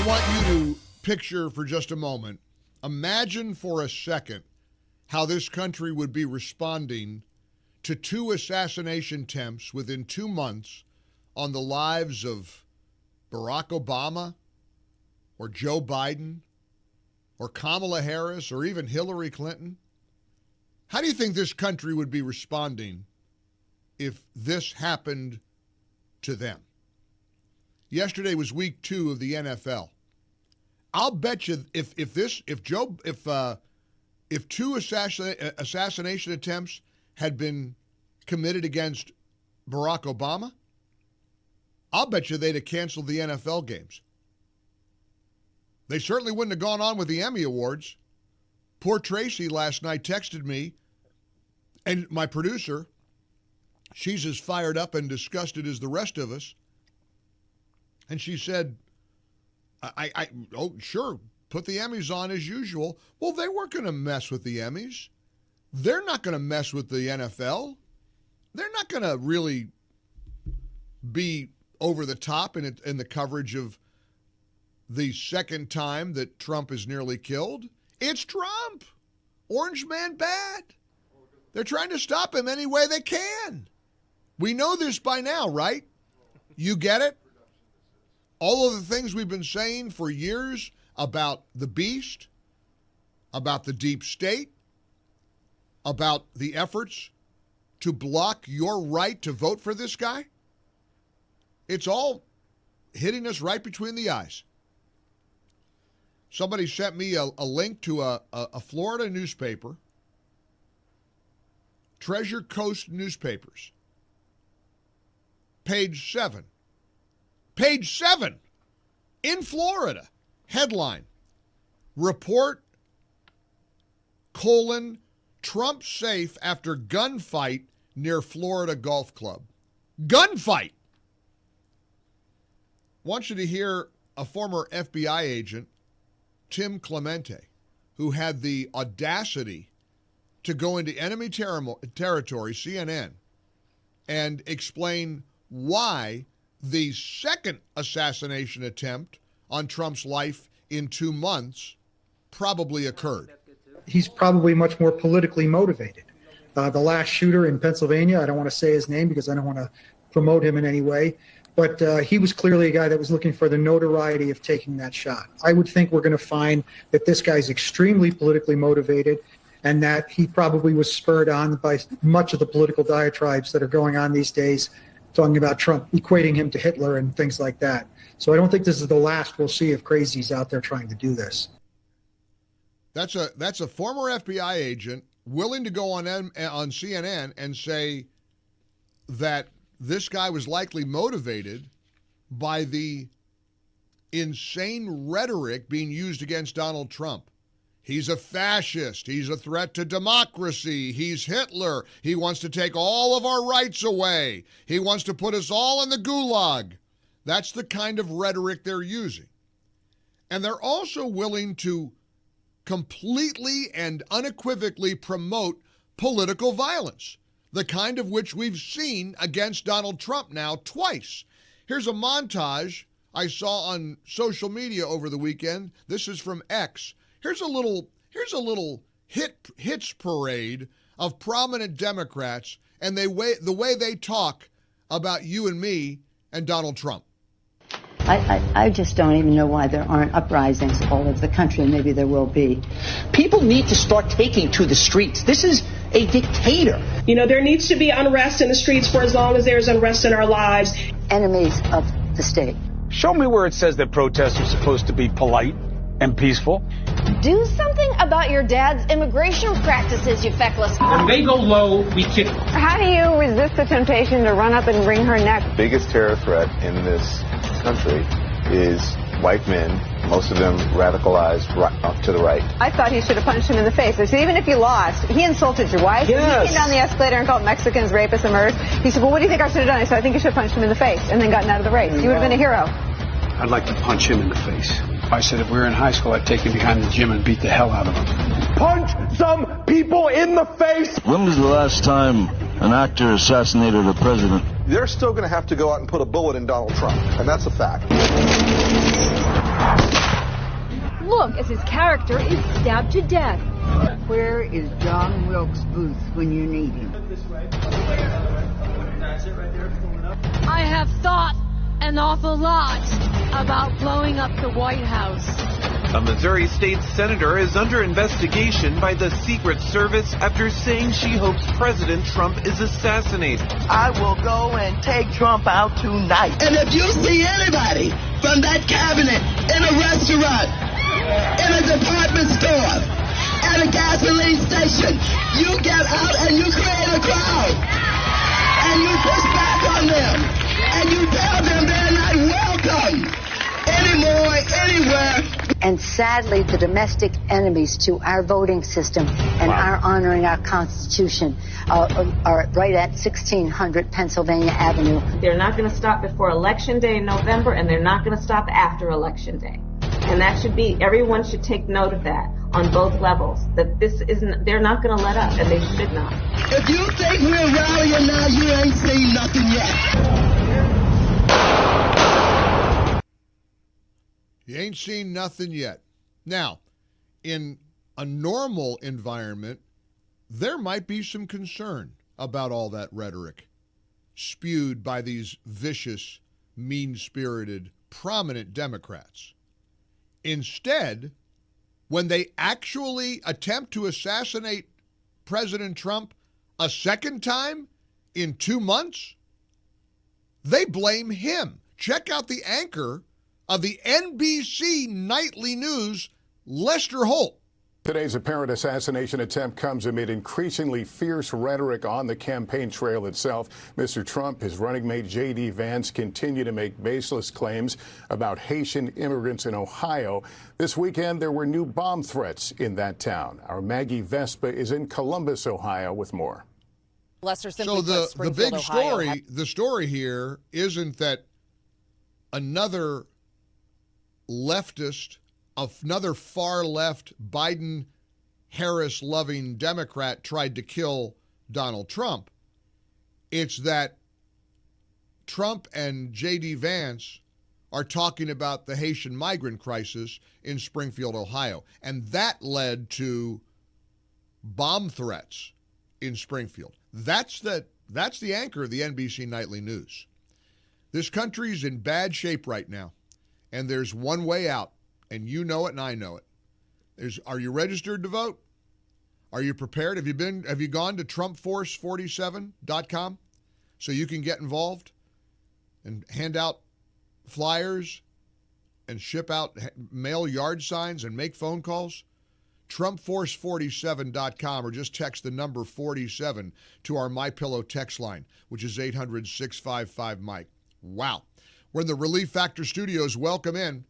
I want you to picture for just a moment, imagine for a second how this country would be responding to 2 assassination attempts within 2 months on the lives of Barack Obama or Joe Biden or Kamala Harris or even Hillary Clinton. How do you think this country would be responding if this happened to them? Yesterday was week 2 of the NFL. I'll bet you if 2 assassination attempts had been committed against Barack Obama, I'll bet you they'd have canceled the NFL games. They certainly wouldn't have gone on with the Emmy Awards. Poor Tracy last night texted me, and my producer, she's as fired up and disgusted as the rest of us. And she said, oh, sure, put the Emmys on as usual. Well, they weren't going to mess with the Emmys. They're not going to mess with the NFL. They're not going to really be over the top in the coverage of the second time that Trump is nearly killed. It's Trump. Orange man bad. They're trying to stop him any way they can. We know this by now, right? You get it? All of the things we've been saying for years about the beast, about the deep state, about the efforts to block your right to vote for this guy, it's all hitting us right between the eyes. Somebody sent me a link to a Florida newspaper, Treasure Coast Newspapers, page 7. Page 7 in Florida. Headline, report, Trump safe after gunfight near Florida golf club. Gunfight! Want you to hear a former FBI agent, Tim Clemente, who had the audacity to go into enemy territory, CNN, and explain why the second assassination attempt on Trump's life in 2 months probably occurred. He's probably much more politically motivated. The last shooter in Pennsylvania, I don't want to say his name because I don't want to promote him in any way, but he was clearly a guy that was looking for the notoriety of taking that shot. I would think we're going to find that this guy's extremely politically motivated and that he probably was spurred on by much of the political diatribes that are going on these days, talking about Trump, equating him to Hitler and things like that. So I don't think this is the last we'll see of crazies out there trying to do this. That's a former FBI agent willing to go on CNN and say that this guy was likely motivated by the insane rhetoric being used against Donald Trump. He's a fascist. He's a threat to democracy. He's Hitler. He wants to take all of our rights away. He wants to put us all in the gulag. That's the kind of rhetoric they're using. And they're also willing to completely and unequivocally promote political violence, the kind of which we've seen against Donald Trump now twice. Here's a montage I saw on social media over the weekend. This is from X. Here's a little hits parade of prominent Democrats and the way they talk about you and me and Donald Trump. I just don't even know why there aren't uprisings all over the country, and maybe there will be. People need to start taking to the streets. This is a dictator. You know, there needs to be unrest in the streets for as long as there's unrest in our lives. Enemies of the state. Show me where it says that protests are supposed to be polite and peaceful. Do something about your dad's immigration practices, you feckless. When they go low, we kick. How do you resist the temptation to run up and wring her neck? The biggest terror threat in this country is white men, most of them radicalized up to the right. I thought he should have punched him in the face. So even if you lost, he insulted your wife. Yes. He came down the escalator and called Mexicans rapists and murderers. He said, well, what do you think I should have done? I said, I think you should have punched him in the face and then gotten out of the race. You would have been a hero. I'd like to punch him in the face. I said if we were in high school, I'd take him behind the gym and beat the hell out of him. Punch some people in the face! When was the last time an actor assassinated a president? They're still going to have to go out and put a bullet in Donald Trump, and that's a fact. look as his character is stabbed to death. Where is John Wilkes Booth when you need him? I have thought an awful lot about blowing up the White House. A Missouri state senator is under investigation by the Secret Service after saying she hopes President Trump is assassinated. I will go and take Trump out tonight. And if you see anybody from that cabinet in a restaurant, in a department store, at a gasoline station, you get out and you create a crowd. And you push back on them. And you tell them they're not welcome anymore, anywhere. And sadly, the domestic enemies to our voting system and our honoring our Constitution are right at 1600 Pennsylvania Avenue. They're not going to stop before Election Day in November, and they're not going to stop after Election Day. And that should be, everyone should take note of that on both levels, that this isn't, they're not going to let up, and they should not. If you think we're rallying now, you ain't seen nothing yet. You ain't seen nothing yet. Now, in a normal environment, there might be some concern about all that rhetoric spewed by these vicious, mean-spirited, prominent Democrats. Instead, when they actually attempt to assassinate President Trump a second time in 2 months, they blame him. Check out the anchor of the NBC Nightly News, Lester Holt. Today's apparent assassination attempt comes amid increasingly fierce rhetoric on the campaign trail itself. Mr. Trump, his running mate J.D. Vance continue to make baseless claims about Haitian immigrants in Ohio. This weekend, there were new bomb threats in that town. Our Maggie Vespa is in Columbus, Ohio, with more. Lester, so the big story, the story here isn't that another leftist, another far-left Biden-Harris-loving Democrat tried to kill Donald Trump. It's that Trump and J.D. Vance are talking about the Haitian migrant crisis in Springfield, Ohio. And that led to bomb threats in Springfield. That's the anchor of the NBC Nightly News. This country's in bad shape right now. And there's one way out, and you know it and I know it. Are you registered to vote? Are you prepared? Have you gone to TrumpForce47.com so you can get involved and hand out flyers and ship out mail yard signs and make phone calls? TrumpForce47.com, or just text the number 47 to our MyPillow text line, which is 800-655-MIKE. Wow. We're in the Relief Factor Studios. Welcome in.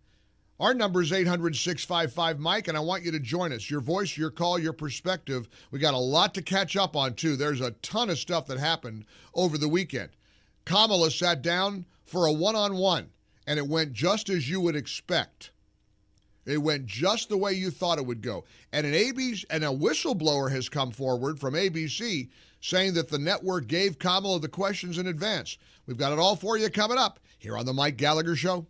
Our number is 800-655-MIKE, and I want you to join us. Your voice, your call, your perspective. We got a lot to catch up on, too. There's a ton of stuff that happened over the weekend. Kamala sat down for a one-on-one, and it went just as you would expect. It went just the way you thought it would go. And a whistleblower has come forward from ABC saying that the network gave Kamala the questions in advance. We've got it all for you coming up here on the Mike Gallagher Show.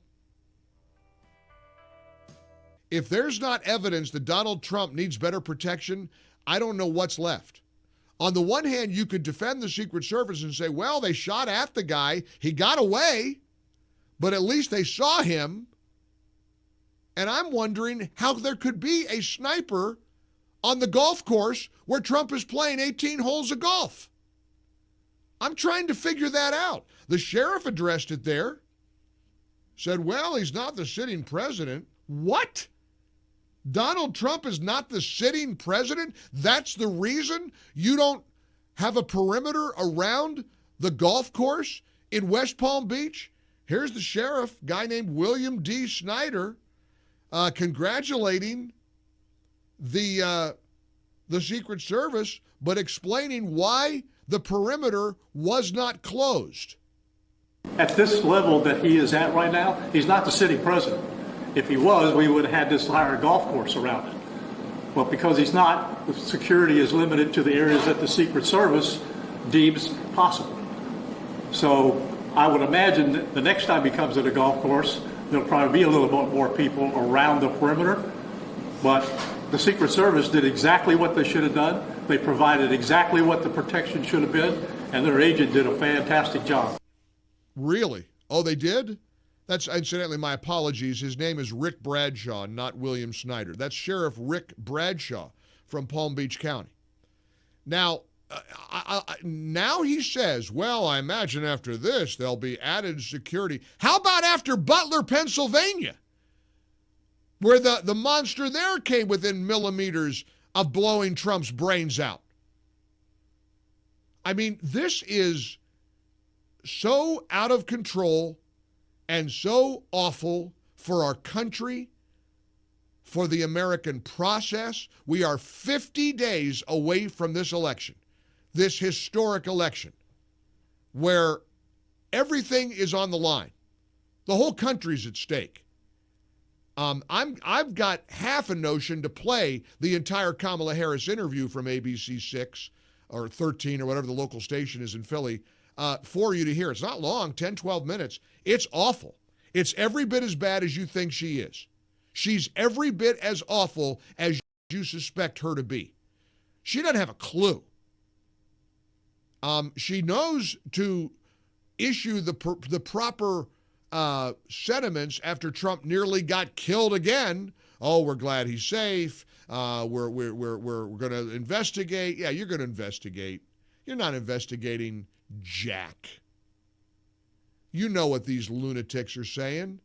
If there's not evidence that Donald Trump needs better protection, I don't know what's left. On the one hand, you could defend the Secret Service and say, well, they shot at the guy. He got away, but at least they saw him. And I'm wondering how there could be a sniper on the golf course where Trump is playing 18 holes of golf. I'm trying to figure that out. The sheriff addressed it there, said, well, he's not the sitting president. What? Donald Trump is not the sitting president? That's the reason you don't have a perimeter around the golf course in West Palm Beach? Here's the sheriff, guy named William D. Snyder, congratulating the Secret Service, but explaining why the perimeter was not closed. At this level that he is at right now, he's not the sitting president. If he was, we would have had this entire golf course around it. Well, because he's not, the security is limited to the areas that the Secret Service deems possible. So I would imagine that the next time he comes to the golf course, there'll probably be a little bit more people around the perimeter. But the Secret Service did exactly what they should have done. They provided exactly what the protection should have been, and their agent did a fantastic job. Really? Oh, they did? That's, incidentally, my apologies. His name is Rick Bradshaw, not William Snyder. That's Sheriff Rick Bradshaw from Palm Beach County. Now, now he says, well, I imagine after this there'll be added security. How about after Butler, Pennsylvania, where the monster there came within millimeters of blowing Trump's brains out? I mean, this is so out of control and so awful for our country, for the American process. We are 50 days away from this election, this historic election, where everything is on the line. The whole country's at stake. I've got half a notion to play the entire Kamala Harris interview from ABC 6 or 13 or whatever the local station is in Philly for you to hear. It's not long, 10, 12 minutes. It's awful. It's every bit as bad as you think she is. She's every bit as awful as you suspect her to be. She doesn't have a clue. She knows to issue the proper sentiments after Trump nearly got killed again. Oh, we're glad he's safe. We're going to investigate. Yeah, you're going to investigate. You're not investigating jack. You know what these lunatics are saying.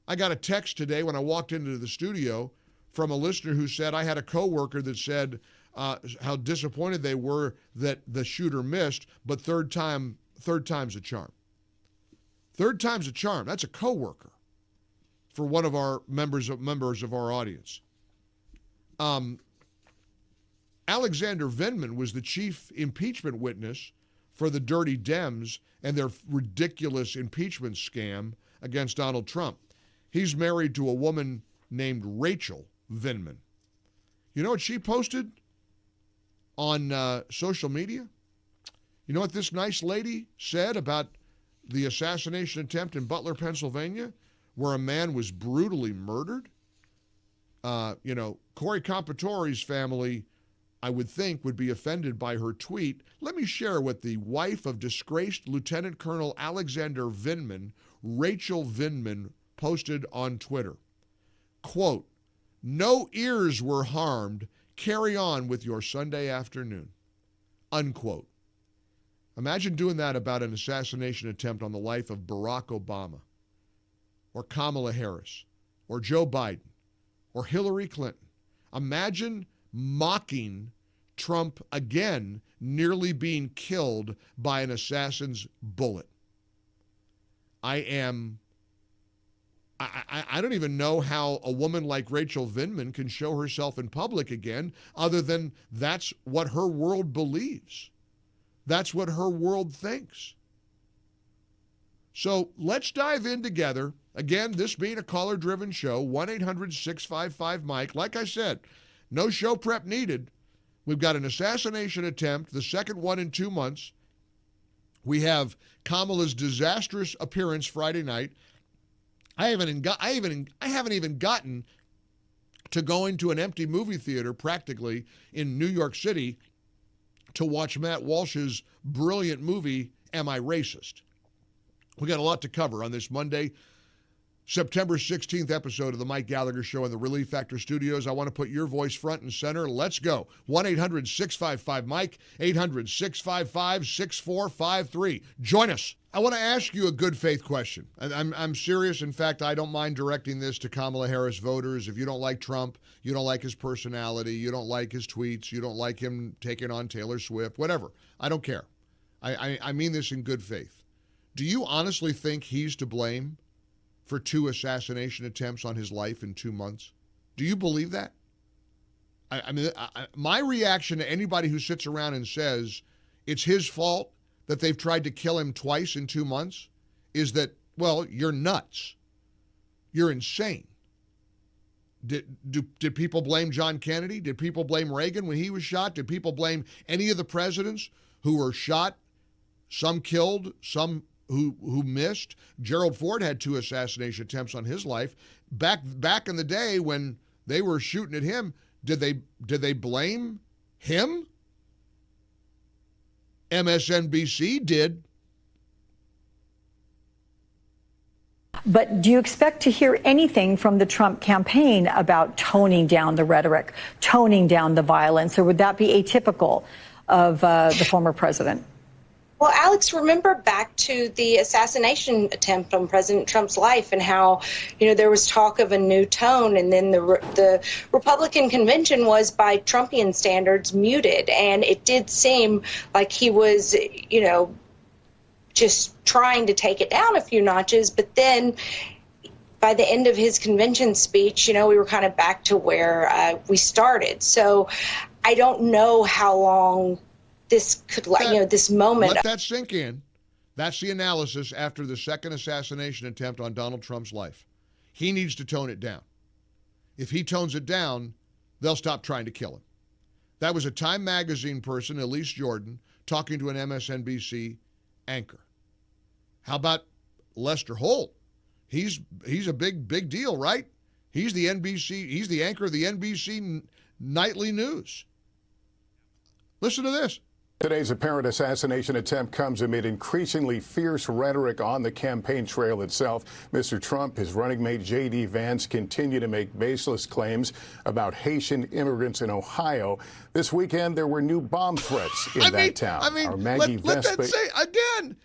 I got a text today when I walked into the studio from a listener who said, I had a coworker that said how disappointed they were that the shooter missed, but third time's a charm. Third time's a charm. That's a coworker for one of our members of our audience. Alexander Vindman was the chief impeachment witness for the Dirty Dems and their ridiculous impeachment scam against Donald Trump. He's married to a woman named Rachel Vindman. You know what she posted on social media? You know what this nice lady said about the assassination attempt in Butler, Pennsylvania, where a man was brutally murdered? Corey Compatore's family, I would think, would be offended by her tweet. Let me share what the wife of disgraced Lieutenant Colonel Alexander Vindman, Rachel Vindman, posted on Twitter. Quote, "No ears were harmed. Carry on with your Sunday afternoon." Unquote. Imagine doing that about an assassination attempt on the life of Barack Obama, or Kamala Harris, or Joe Biden, or Hillary Clinton. Imagine mocking Trump again, nearly being killed by an assassin's bullet. I don't even know how a woman like Rachel Vindman can show herself in public again, other than that's what her world believes. That's what her world thinks. So let's dive in together. Again, this being a caller-driven show, 1-800-655-MIKE. Like I said, no show prep needed. We've got an assassination attempt, the second one in 2 months. We have Kamala's disastrous appearance Friday night. I haven't even gotten to going to an empty movie theater practically in New York City to watch Matt Walsh's brilliant movie, Am I Racist? We got a lot to cover on this Monday, September 16th episode of the Mike Gallagher Show in the Relief Factor Studios. I want to put your voice front and center. Let's go. 1-800-655-MIKE, 800-655-6453. Join us. I want to ask you a good faith question. I'm serious. In fact, I don't mind directing this to Kamala Harris voters. If you don't like Trump, you don't like his personality, you don't like his tweets, you don't like him taking on Taylor Swift, whatever. I don't care. I mean this in good faith. Do you honestly think he's to blame for 2 assassination attempts on his life in 2 months? Do you believe that? My reaction to anybody who sits around and says it's his fault that they've tried to kill him twice in 2 months is that, well, you're nuts. You're insane. Did people blame John Kennedy? Did people blame Reagan when he was shot? Did people blame any of the presidents who were shot, some killed, some who missed? Gerald Ford had 2 assassination attempts on his life. Back in the day when They were shooting at him. Did they blame him? MSNBC did. But do you expect to hear anything from the Trump campaign about toning down the rhetoric, toning down the violence, or would that be atypical of the former president? Well, Alex, remember back to the assassination attempt on President Trump's life and how, there was talk of a new tone, and then the Republican convention was, by Trumpian standards, muted. And it did seem like he was, just trying to take it down a few notches. But then by the end of his convention speech, we were kind of back to where we started. So I don't know how long this could, this moment. Let that sink in. That's the analysis after the second assassination attempt on Donald Trump's life. He needs to tone it down. If he tones it down, they'll stop trying to kill him. That was a Time magazine person, Elise Jordan, talking to an MSNBC anchor. How about Lester Holt? He's a big deal, right? He's the anchor of the NBC nightly news. Listen to this. Today's apparent assassination attempt comes amid increasingly fierce rhetoric on the campaign trail itself. Mr. Trump, his running mate J.D. Vance continue to make baseless claims about Haitian immigrants in Ohio. This weekend, there were new bomb threats in that town. Let that say again.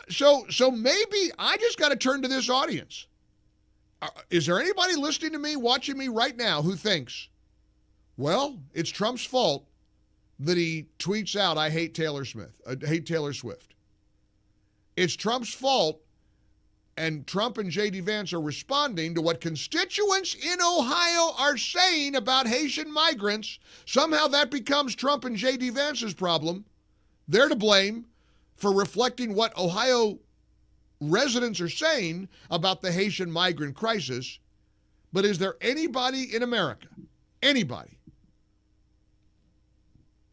So maybe I just got to turn to this audience. Is there anybody listening to me, watching me right now, who thinks, well, it's Trump's fault that he tweets out, I hate Taylor Swift. It's Trump's fault, and Trump and J.D. Vance are responding to what constituents in Ohio are saying about Haitian migrants. Somehow that becomes Trump and J.D. Vance's problem. They're to blame for reflecting what Ohio residents are saying about the Haitian migrant crisis. But is there anybody in America, anybody,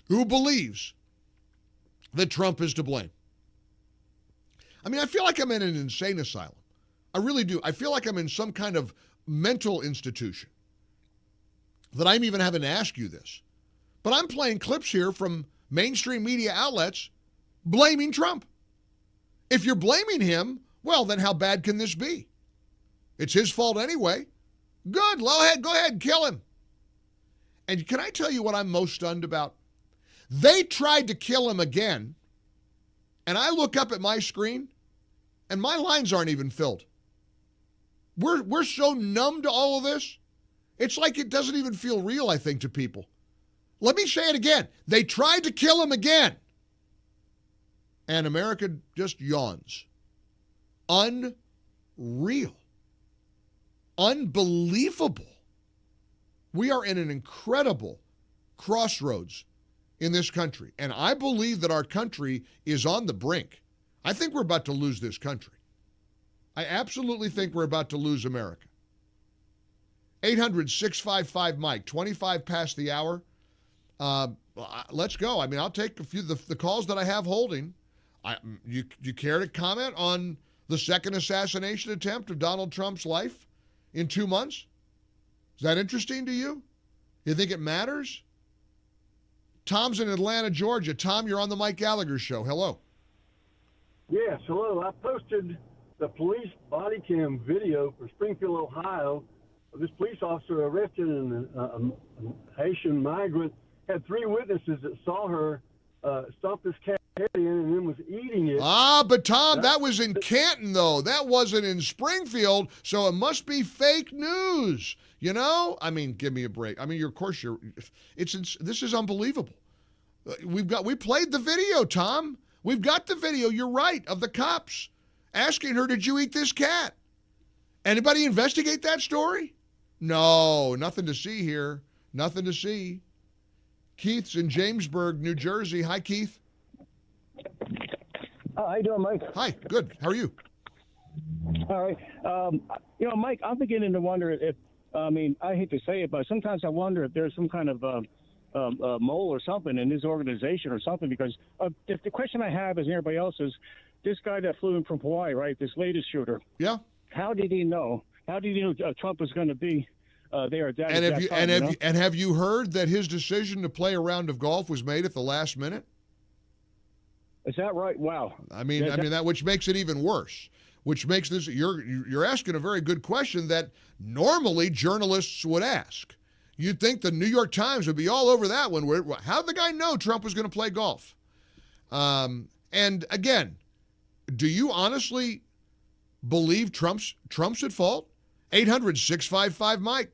who believes that Trump is to blame? I mean, I feel like I'm in an insane asylum. I really do. I feel like I'm in some kind of mental institution that I'm even having to ask you this. But I'm playing clips here from mainstream media outlets blaming Trump. If you're blaming him, well, then how bad can this be? It's his fault anyway. Good. Go ahead, kill him. And can I tell you what I'm most stunned about? They tried to kill him again, and I look up at my screen, and my lines aren't even filled. We're so numb to all of this, it's like it doesn't even feel real, I think, to people. Let me say it again. They tried to kill him again, and America just yawns. Unreal. Unbelievable. We are in an incredible crossroads in this country. And I believe that our country is on the brink. I think we're about to lose this country. I absolutely think we're about to lose America. 800-655-MIKE, 25 past the hour. Let's go. I mean, I'll take a few of the calls that I have holding. You care to comment on the second assassination attempt of Donald Trump's life in 2 months? Is that interesting to you? You think it matters? Tom's in Atlanta, Georgia. Tom, you're on the Mike Gallagher Show. Hello. Yes, hello. I posted the police body cam video for Springfield, Ohio. This police officer arrested a Haitian migrant, had 3 witnesses that saw her stomp this cat head in and then was eating it. But Tom, that was in Canton, though. That wasn't in Springfield, so it must be fake news. You know? I mean, give me a break. I mean, this is unbelievable. We played the video, Tom. We've got the video, you're right, of the cops asking her, did you eat this cat? Anybody investigate that story? No, nothing to see here. Nothing to see. Keith's in Jamesburg, New Jersey. Hi, Keith. How you doing, Mike? Hi, good. How are you? All right. Mike, I'm beginning to wonder if, I hate to say it, but sometimes I wonder if there's some kind of mole or something in this organization or something, because if the question I have is everybody else's, this guy that flew in from Hawaii, right, this latest shooter. Yeah. How did he know? How did he know Trump was going to be they are that. And have you heard that his decision to play a round of golf was made at the last minute? Is that right? Wow. I mean that which makes it even worse. Which makes this you're asking a very good question that normally journalists would ask. You'd think the New York Times would be all over that one. How'd the guy know Trump was going to play golf? And again, do you honestly believe Trump's at fault? 800-655-Mike.